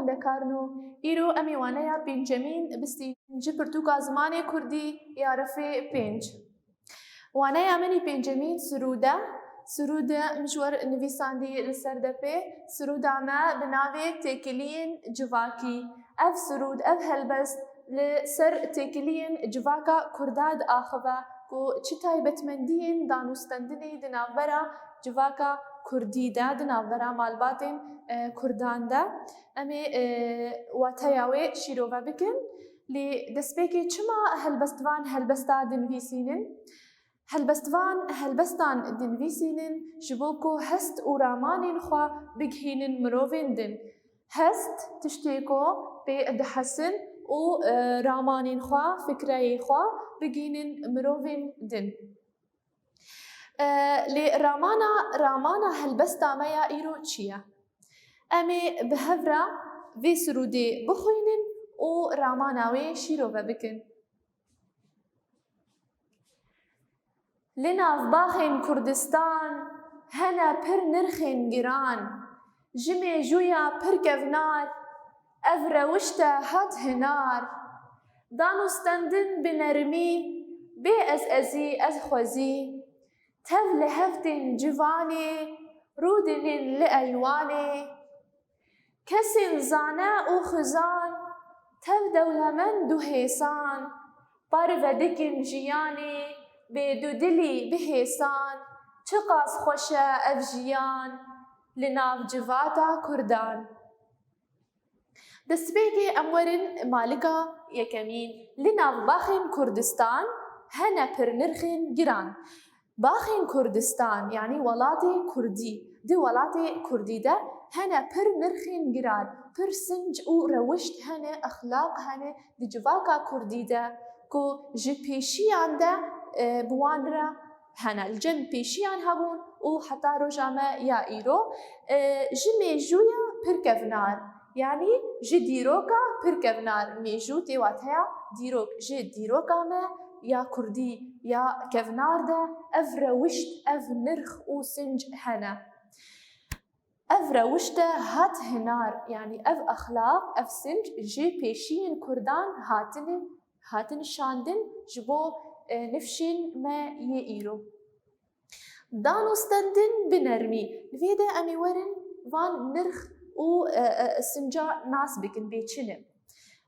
خوندكارنو إيرو أمي وانايا بنجامين بستي جبرتوكا زماني كردي يعرفي بينج وانايا مني بنجامين سرودا مشوار نفيساندي لسردبي سرودا ما بناوي تيكلين جواكي أف سرود أف هلبست لسر تيكلين جواكا كرداد آخوا كو چتاي بتمندين دانوستندني دنابرا جواكا كردي دا دنابرا مالباتين كردان دا أمي واتياوي شيروفا بكن لدسبيكي چما هلبستا دنفيسينن هلبستان دنفيسينن جبوكو هست ورامانين خوا بجهينن مروفين دن هست تشتيكو بدحسن و رامانين خوا فكري خوا بجينن مروفين دن رامانا هلبستا ميا إيرو تشيا أمي بهفرا في سرودي بخوينن و راماناوي شيروفا بكن لنا باخين كردستان هنا پر نرخين جيران جمي جويا پر كفنار أفرا وشتا هات هنار دانو ستندن بنرمي بي أز خوزي تف لهفتن جواني رودن لأيواني كسن زانا وخزان تف دولمن دو هيسان بارفا دكن جياني بدو دلي بهيسان چقاس خوشا أفجيان لناف جواتا كردان دسبيكي أمورن مالكا يكمين لناف باخين كردستان هنا پر نرخين جيران باخين كردستان يعني ولاتي كردي دي ولاتي كردي ده هنا پر نرخين جيران پر سنج و روشت هنا أخلاق هنا دي جواكا كردي ده كو جبيشيان ده بوانرا هنا الجن بيشيان هبون و حتى رجامة يا إيرو جمي جويا پر كفنار يعني جي ديروكا پر كفنار ميجو تيواتها ديروك جي ديروكا ما يا كردي يا كفنار ده أفرا وشت أف نرخ و سنج هنا أفرا وشت هات هنار يعني أف أخلاق أف سنج جي بيشين كردان هاتن شاندن جبو نفشين ما يئيرو دانو ستندن بنرمي لفيدا أمي ورن وان نرخ و سنجا ناس بكن بيتشنم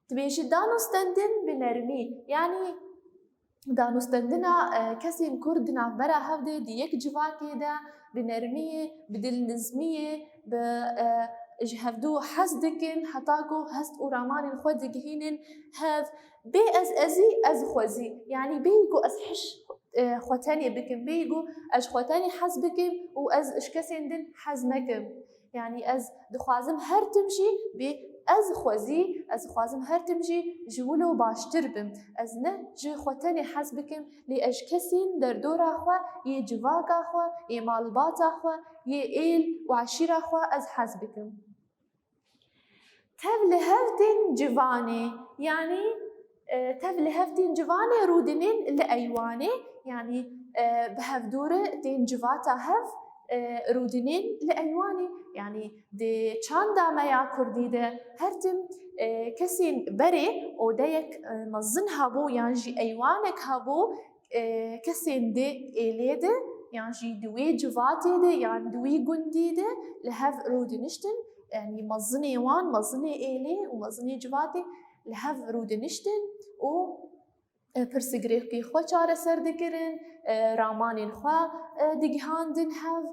تبيش دانو ستندن بنرمي يعني دانو ستندنا كسين كردنا برا هفده ديك جواكي دا بنرمية بدل نزمية جهفدو حسدكن حتاكو هست ورمان الخود جهينن هاف بي از خوزي يعني بيجو از حش خوتاني بكم بيجو اج خوتاني حز بكم و از اشكسين دن حز نكم يعني از دخوازم هر تمشي بي از خوازم هر تمشي جولو باشتر بم از نه جي خوتاني حز بكم لي اج كسين در دورا خوا يه جواكا خوا يه مالباتا خوا يه ايل وعشيرا خوا از حز بكم تف لهفتن جواني يعني تف لهفتن جواني رودنين لأيواني يعني بهفدورة دين جواتا هف رودنين لأيواني يعني دي چاندا ميا كردي ده هرتم كسين بري او دايك مزن هابو يعني جي أيوانك هابو كسين دي إلي ده يعني جي دوي جواتي ده يعني دوي قندي ده لهف رودنشتن يعني مزني وان مزني إلي ومزني جواتي لهف رودنشتن و پرسگریقی خو چاره سر دکرن رامانین خو دگهاندن هف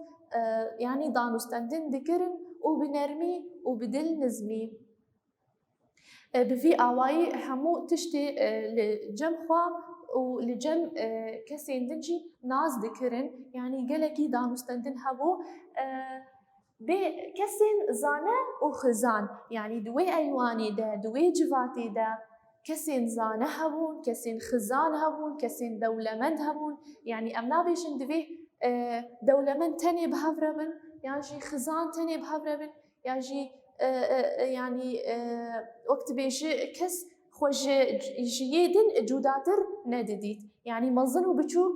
يعني دانوستندن دكرن وبنرمي وبدل نزمي بفي آواي همو تشتي لجم خوا ولجم كسين دنجي ناس دكرن يعني قلكي دانوستندن هبو بكسين زانة وخزان يعني دوي أيواني دا دوي جواتي دا كسين زانة هبون كسين خزان هبون كسين دولمند هبون يعني أمنا بيشن دوي دولمند تاني بهفربن يعني جي خزان تاني بهفربن يعني جي يعني وقت بيجي كس خوش جيدن جوداتر نديديت يعني مظن وبتشوك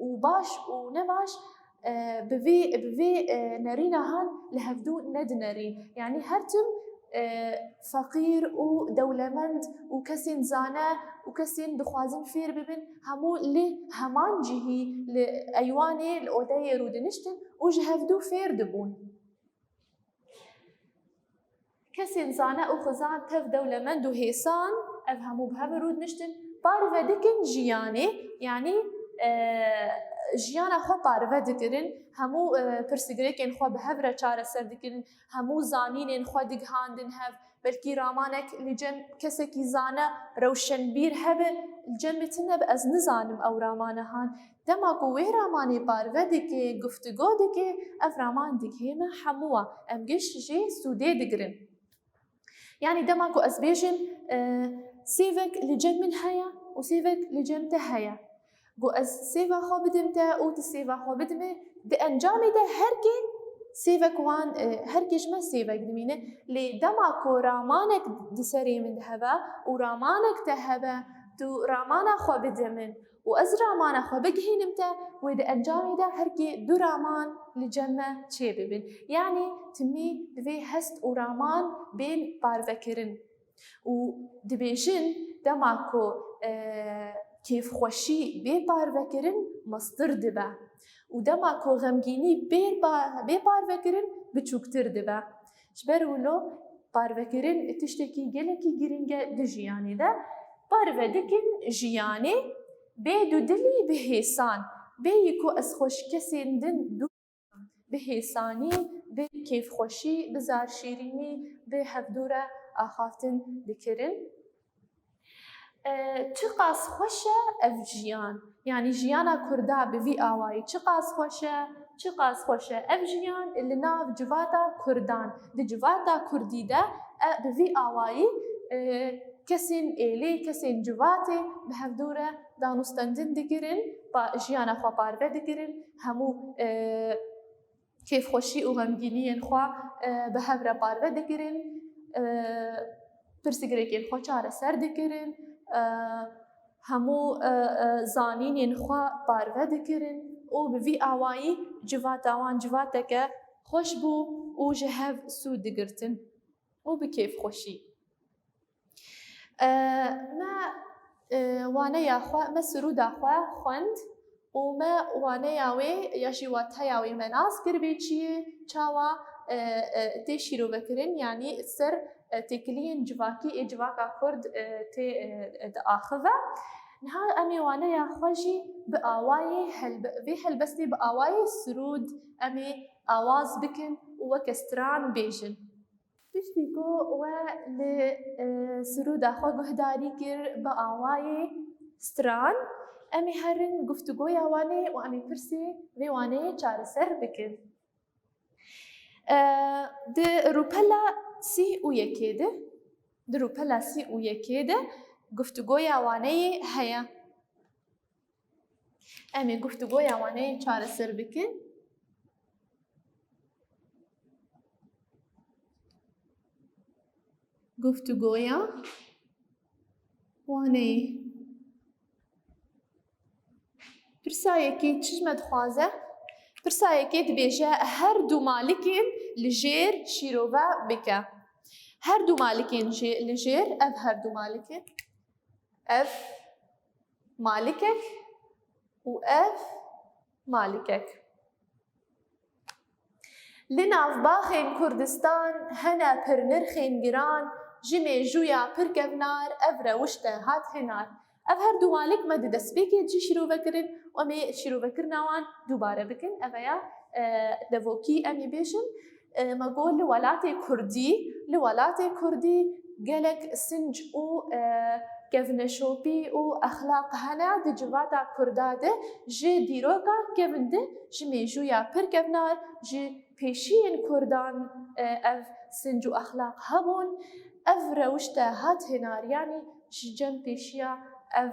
وباش ونباش بفي نارينا هان لهفدو ند نارين يعني هرتم فقير و دولمند و کسین زانه و کسین دخوازن فیر ببن همو لی همان جهی لأیوانه لأوده رودنشتن و جهفدو فیر دبون. کسین زانه و خزان تف دولمند و هیسان اف همو بهف رودنشتن پارو دکن جیانه یعنی جیانا خو پارو دکرن همو پرسگریکن خو بهف را چاره سر دکرن همو زانین خو دگهاندن هف بلکی رامانک لجم کسکی زانه روشن بیر هب الجم بتنب از نزانم او رامانه هان دماغو وی رامانی پارو دکه گفتگو دکه اف رامان دکه ما هموا ام گشت جی سوده دگرن يعني دماغو از بیجن سيفك لجم من هيا وسيفك لجم تهيا جو از سيفا خو بدمتا او تسيفا خو بدمه بانجامي ده هركي سيفك وان هركي جما سيفك دمينه لي دماغو رامانك دسري من هبا ورامانك تهبا تو رامانا خو بدمن واز رامانا خو بجهينمتا وده انجامي ده هركي دو رامان لجمه چه ببن يعني تمي دوي هست ورامان بين بارفكرن و دبيجن دماكو كيف خوشي بي بارفكرن مصدر دبا و دماكو غمگيني بي بارفكرن بچوكتر دبا شبرولو بارفكرن تشتكي گلكي گرنگه دجياني ده بارفدكن جياني بيدو دلي بهيسان بيكو از خوش كسين دن دو بهيساني بكيف خوشي بزار شيريني بهفدورة آخافتن دكرن چقاس خوشه اف جيان يعني جيانا كردا بفي آواي چقاس خوشه اف جيان اللي ناف جواتا كردان دي جواتا كردي ده بفي آواي كسين إلي كسين جواتي بهفدورة دانوستندن دكرن با جيانا خوا بارفه دكرن همو كيف خوشي و غمگینی خوا بهفره بارو دکرن پرسگریکین خوا چاره سر دکرن همو زانین خوا بارو دکرن و بوی آوایی جواتاوان جواتک خوش بو و جهف سود دگرتن و بكيف خوشي ما وانا يا خوا ما سرودا خوا خوند وما وانا ياوي ياشي واتها ياوي مناس كربيتشي تشاوا تشيرو بكرين يعني سر تكلين جواكي جواكا كرد تي اخذه نها امي وانا يا خوجي باواي هل بس باواي سرود امي اواز بكن وكستران بيجن تشتيكو و لسرود اخو جهداري كر باواي ستران امي هرن گفتگو یاوانه و امی پرسی ویوانه چاره سر بکن. ده روپلا سی و یکیده گفتگو یاوانه هیا. امی گفتگو یاوانه چاره سر بکن. گفتگو یاوانه پرسایەکی چژمە دخوازە پرسایەکی دبێژە هەر دوو مالکێن لەژێر شیرۆڤە بکە هەر دوو مالکێن لەژێر ئەف هەردوو مالکێن ئەف مالکێک و ئەف مالکێک لە ناوباخێن کوردستان هەنە پرنرخێن گران ji mêjûya pir kevnar ev rewişte hat hênar ev her du malik me di destpêkê cî şîrovekirin û em ê şîrovekirina wan dubare bikin ev ya levokî em ê bêjin me got li welatê Kurdî gelek sinc û kevneşopî û exlaq hene di civata Kurda de ji dîroka kevin de ji mêjûya pir kevnar ji pêşiyên Kurdan ev sinc û exlaq hebûn ev rewişte hat hênar yanî ji cem pêşiya ev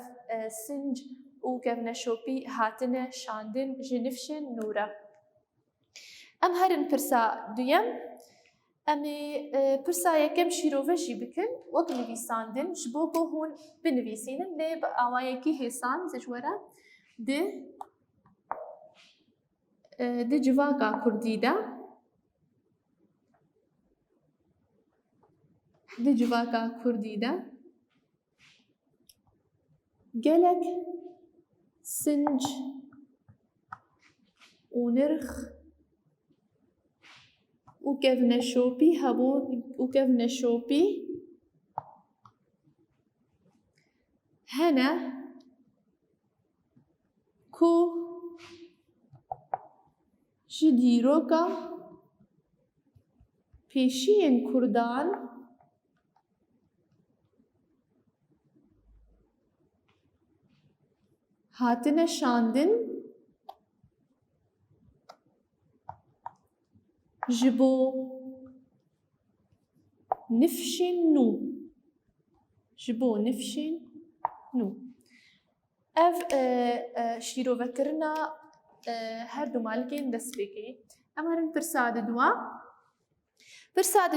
sinc û kevneşopî hatine şandin ji nifşên nû re. Em herin pirsa duyem em ê pirsa yekem şîrove jî bikin wek nivîsandin ji bo ku hûn binivîsînin lê bi awayekî hêsan zijwere di civaka Kurdî de دی جواکا کردی دا گلک سنج و نرخ و کفنشوپی هبون و کفنشوپی هنا کو جدیروکا پیشین کردان هاتنه شاندن جبو نفشن نو جبو نفشن نو اف شیرو وکرنا هر دو مالکین دست بگی امرن پرساد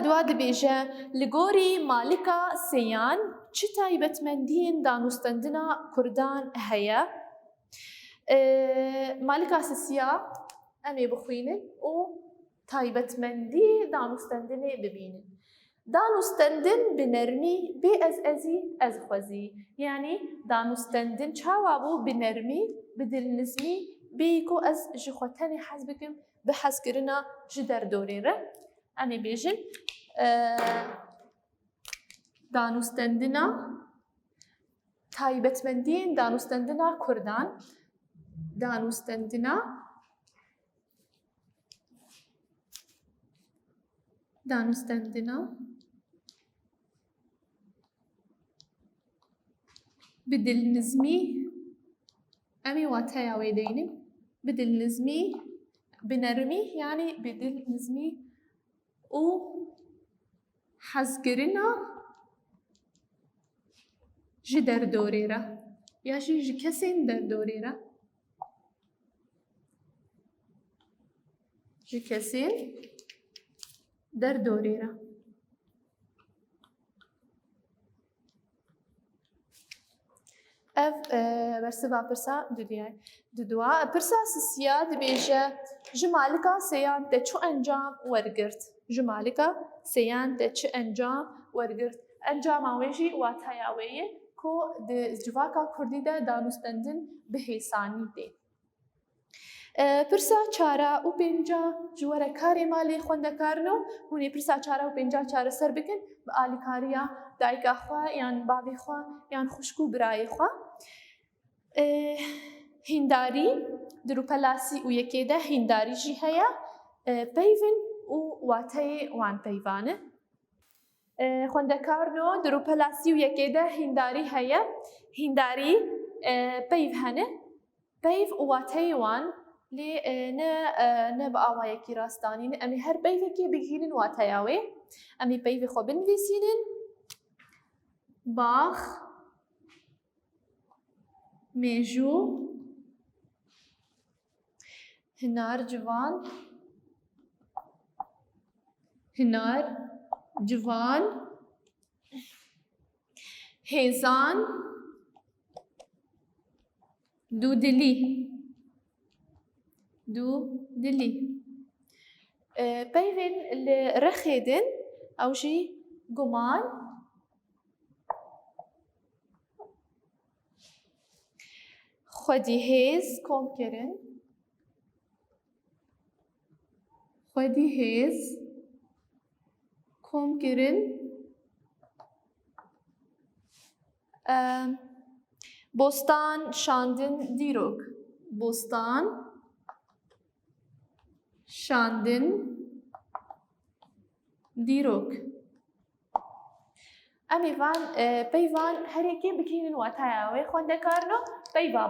دوا دبیجه لگوری مالکا سیان چه تایبەتمەندیên دانوستandina Kurdan heye مالکا سیسیا em ê bixwînin û taybetmendî danûstandinê bibînin. Danûstandin bi nermî bê ez-ezî ez-xwezî yanî danûstandin çawa bû bi nermî bi dilnizmî bê ku ez ji xwe tenê hez bikim bi hezkirina ji derdorê re em ê bêjin danûstandina taybetmendiyên danûstandina Kurdan danûstandina bi dilnizmî em ê wateya wê deynin bi dilnizmî bi nermî yanî bi dilnizmî û hezkirina ji derdorê re ya jî ji kesên derdorê re ji kesên derdorê re ev bersiva pirsa dudua pirsa sisiya dibêje ji malika sêyan te çi encam wergirt ji malika sêyan te çi encam wergirt encama wê jî wateya wê ye ku di civaka Kurdî de danûstandin bi hêsanî tê. Pirsa çara û pênca ji were karê malê xwendekarino hûn ê pirsa çara û pênca çareser bikin bi alîkariya dayika xwe yan bavê xwe yan xwişk û birayê xwe. Hîndarî di rûpelasî û yekê de hîndarî jî heye peyvin û wateyê wan peyvan e. Xwendekarino di rûpelasî û yekê de hîndarî heye hîndarî peyv hene peyv û wateyê wan lê ne bi awayekî rastanî ne em ê her peyvekê bigihînin wateya wê em ê peyvê xwe binivîsînin bax mêjû hinar civan hêzan dûdilî peyvên li rexê din ew jî guman xwedîhêz komkirin bostan şandin dîrok em ê van peyvan herêkê bikînin wateya wê xwendekarino peyva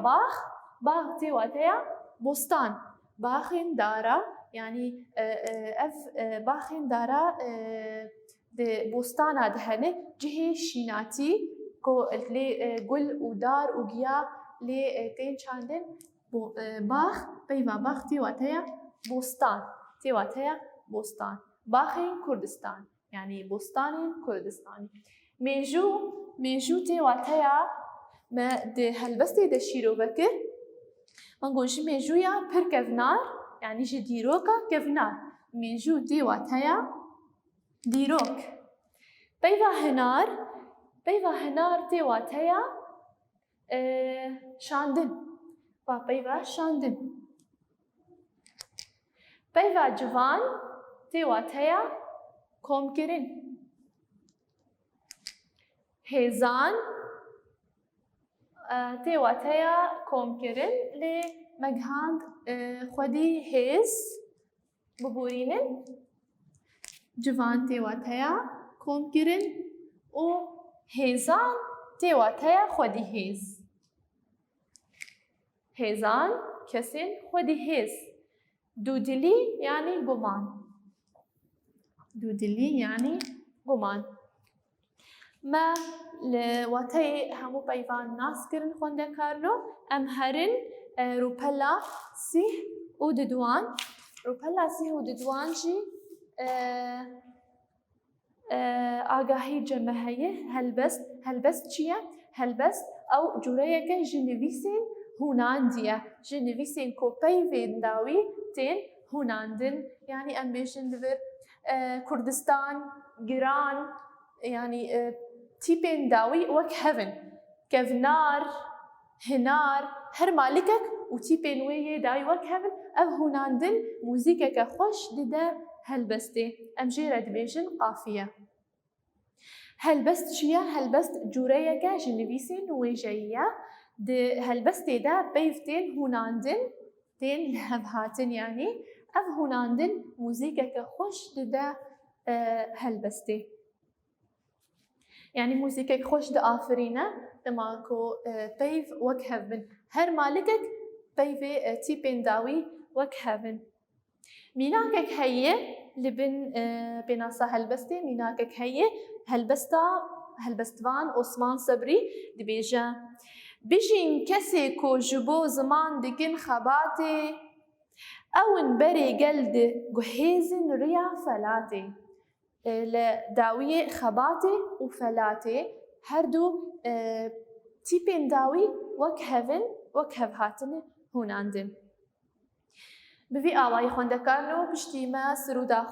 bax tê wateya bostan baxên dara yanî ev baxên dara di bostana de hene cihê şînatî ku lê gul û dar û giya lê tên çandin bax peyva bax tê wateya bostan baxên Kurdistan yanî bostanên Kurdistanê mêjû tê wateya me di helbestê de şîrovekir man got ji mêjûya pir kevnar yanî ji dîroka kevnar mêjû tê wateya dîrok بيضا هنار تي واتيا شاندن بيضا شاندن. بيضا جوان تي واتيا كومكرين. هيزان تي واتيا كومكرين لمجهاند خودي هيز ببورينن. جوان تي واتيا كومكرين و هيزان تي واتيا خودي هيز. هيزان كسين خودي هيز. دودلي يعني قمان. دودلي يعني قمان. ما لواتي همو بيفان ناس كرن خونده كارنو ام هرن روبلا سيح وددوان. روبلا سيح وددوان جي آگاهی جمعیه هلبست چیه؟ هلبست او جوره که جنویسین هوناندیه. جنویسین کوپی وین داوی تین هوناندن يعني ام بيشن دبر كردستان جيران يعني تيبين داوي وك هفن كفنار هنار هر مالكك وتيبين ويه داوي وك هفن او هوناندن موزيكك خوش ددا هلبستي ام جيرد بيشن قافية. هلبست شيا هلبست جوريك جنبيسين ويجيا د هلبستي دا بيفتين هوناندن تين لهبهاتن يعني اف هوناندن موزيكك خوش ددا هلبستي يعني موزيكك خوش دا آفرينه دماكو بيف وك هفن هر مالكك بيفي تيبين داوي وك هفن. ميناكك هي لبن بناسا هلبستي ميناكك هي هلبستوان عثمان صبري دبيجا بيجين كسي كو جبو زمان دكين خباتي او بري قلد جهيزن ريا فلاتي لداوية خباتي وفلاتي هردو تيبين داوي وكهف هاتن هوناندن. بفي آواي خوندكارنو بشتي ما سرودا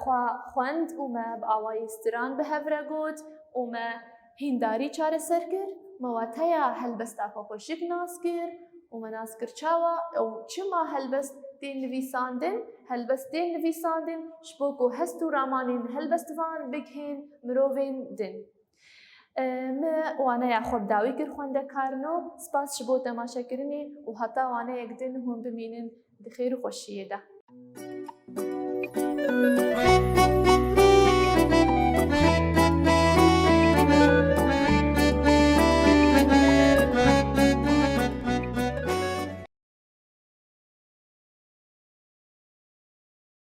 خوند وما بآواي استران بهفرقود وما هنداري چار سركر مواتايا هلبست آفا خوشك ناسكر وما ناسكر چاوا او چما هلبست دين نویساندن هلبست دين نویساندن شبوكو هستو رامانين هلبست فان بگهن مروفين دن. ما وانا يا خود داوي كر خوندكارنو سپاس شبو تماشا کرني و حتا وانا يقدن هم بمينن بخير و خوشيه ده.